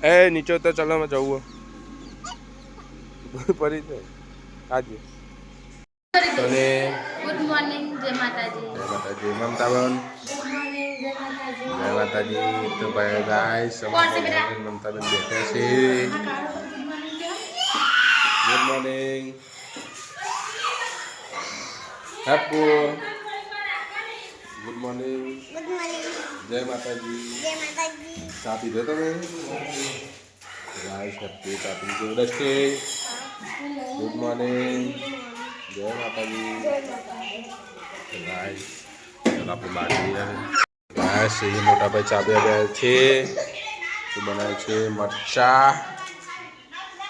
ए नीचे उतर चलो मैं जाऊँ परी आज गुड मॉर्निंग जय माताजी। जय माताजी ममता बहन जय माताजी। तो भाई गाइस ममता बहन बैठे से गुड मॉर्निंग हैप्पू गुड मॉर्निंग जय माताजी चा पीधो तमे गाइस हैप्पू चा पीधो डस्टे गुड मॉर्निंग जय माताजी गाइस चलो આપણે બહાર જઈએ ગાइस ये મોટા ભાઈ ચા પીવા ગયા છે તો બનાવે છે મરચા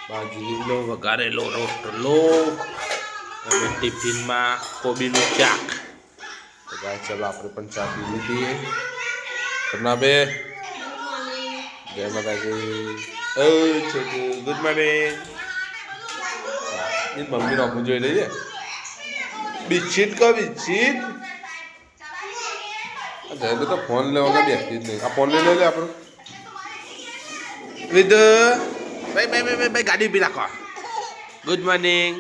બાજરીનો વઘારેલો રોટલો અને ટિફિનમાં કોબીનું શાક તો ગાइस चलो આપણે પણ ચા પી લીધી પ્રણાબે જય માતાજી ઓ છોટુ ગુડ મોર્નિંગ ये मम्मी नो मुझे ले ले बिस्किट का बिस्किट अच्छा ये तो फोन ले वाला बिस्किट नहीं आप फोन ले ले आप with bye bye bye bye गाड़ी भी रखो गुड मॉर्निंग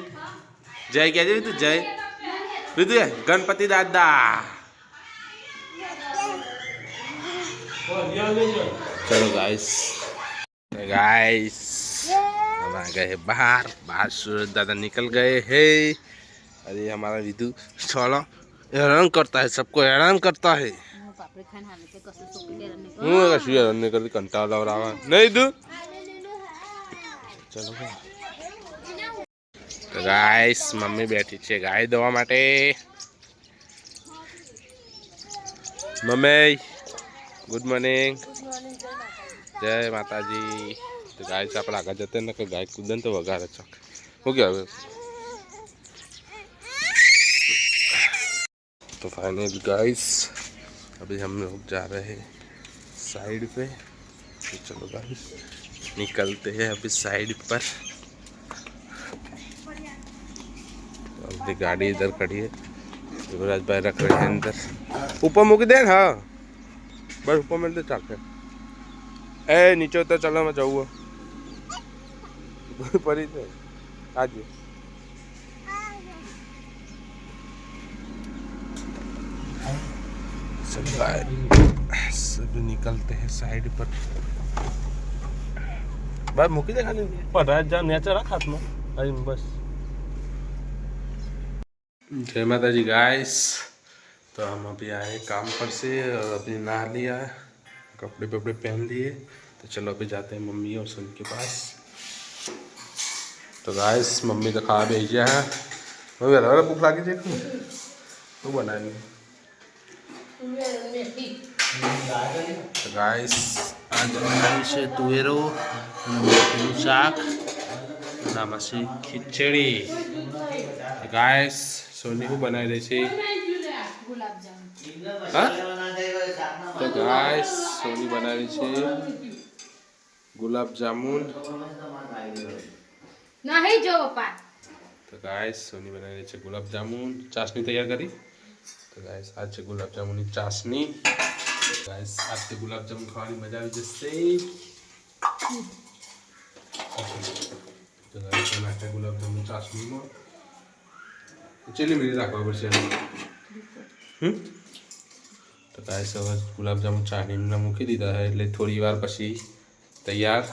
जय क्या जी तू जय विद गणपति दादा चलो गाइस गाइस हम आ गए बाहर बाहर सूरज दादा निकल गए हैं। अरे हमारा विदु चलो हैरान करता है सबको हैरान करता है निकल कंटाला और आवा नहीं दू चलो तो गाइस मम्मी बैठी है गाय दवा माटे मम्मी गुड मॉर्निंग जय माताजी तो गाय से आप आगे जाते हैं ना कि गाय कूदन तो वगार चौक हो गया तो फाइनली गाइस अभी हम लोग जा रहे हैं साइड पे तो चलो गाइस निकलते हैं अभी साइड पर तो अभी गाड़ी इधर खड़ी है युवराज भाई रख रहे हैं अंदर ऊपर मुक दे हाँ बस ऊपर मिलते चाहते ए नीचे उतर चलो मैं जाऊँ परी आज सब निकलते हैं साइड पर बस मुकी दे खाली पर जा नेचर रख हाथ में अरे बस जय माता जी गाइस तो हम अभी आए काम पर से और अभी नहा लिया कपड़े वपड़े पहन लिए तो चलो अभी जाते हैं मम्मी और सन के पास तो गाइस मम्मी तो खा भेजा है मम्मी अलग भूख लगी थी तो बनाएंगे तो गाइस आज बनावी છે તુવેરો મેથીનું શાક નામાં ખીચડી ગાइस સોની को बनाई रही છે हाँ तो गाइस सोनी बना रही है गुलाब जामुन नहीं जो पापा तो गाइस सोनी बना रही है गुलाब जामुन चाशनी तैयार करी तो गाइस आज गुलाब जामुन की चाशनी गाइस आज के गुलाब जामुन खाने मजा आई जैसे तो गाइस बनाते गुलाब जामुन चाशनी में चलिए मेरी रखवा पड़શે तो गाइस હવે ગુલાબ જામુન ચાણીમાં મૂકી દીધા છે એટલે થોડી વાર પછી તૈયાર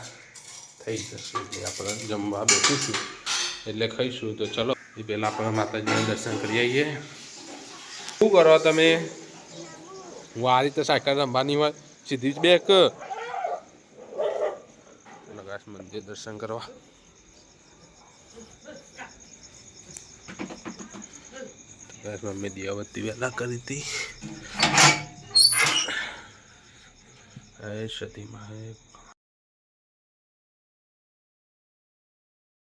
થઈ જશે એટલે આપણે જમવા બેસીશું એટલે ખાઈશું તો ચલો એ પહેલાં આપણે માતાજીના દર્શન કરી આવીએ શું કરો તમે હું આ રીતે સાયકલ રમવાની હોય સીધી જ બેક ગાઈસ મંદિર દર્શન કરવા गाइस मम्मी दियावती वेला करी थी सती माँ